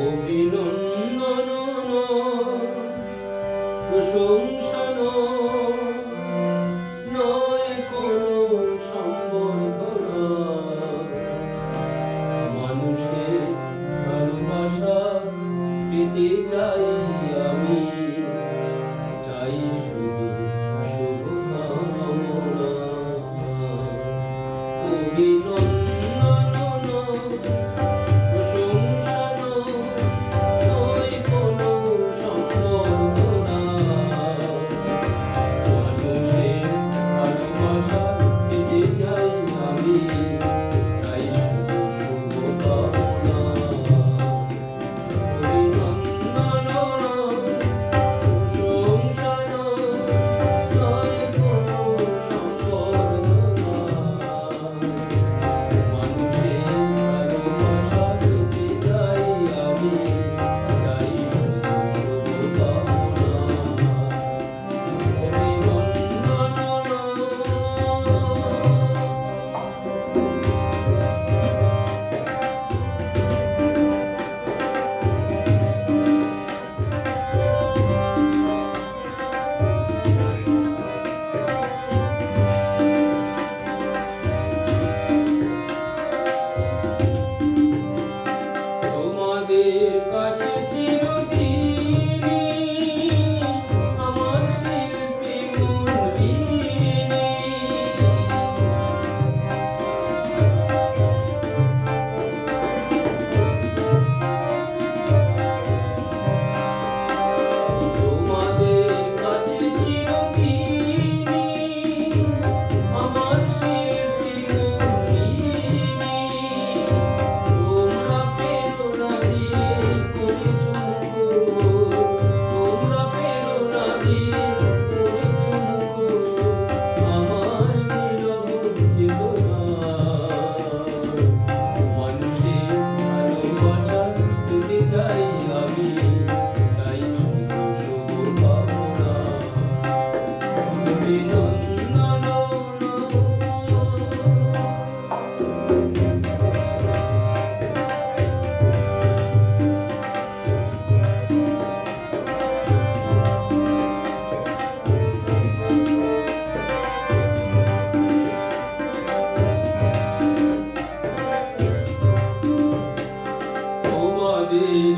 অভিনন্দন প্রশংসা নয় কোনো সম্বর্ধনা, মানুষের ভালোবাসা পেতে চাই আমি, চাই শুধু শুভকামনা। অভিনন্দন প্রশংসা নয় কোনো সম্বর্ধনা, মানুষের ভালোবাসা পেতে চাই আমি, চাই শুধু শুভকামনা। অভিনন্দন প্রশংসা নয় কোনো সম্বর্ধনা, মানুষের ভালোবাসা পেতে চাই আমি, চাই শুধু শুভকামনা। তোমাদের কাছে চিরদিনই আমার শিল্পী মনবিনী, তোমাদের কাছে চিরদিনই আমার শিল্পী মনবিনী। তোমরা প্রেরণা দিয়ে করেছো মুখর, তোমরা প্রেরণা দিয়ে করেছো মুখর আমার নীরব চেতনা। মানুষের ভালোবাসা পেতে চাই আমি, চাই শুধু শুভকামনা। অভিনন্দন তোমাদের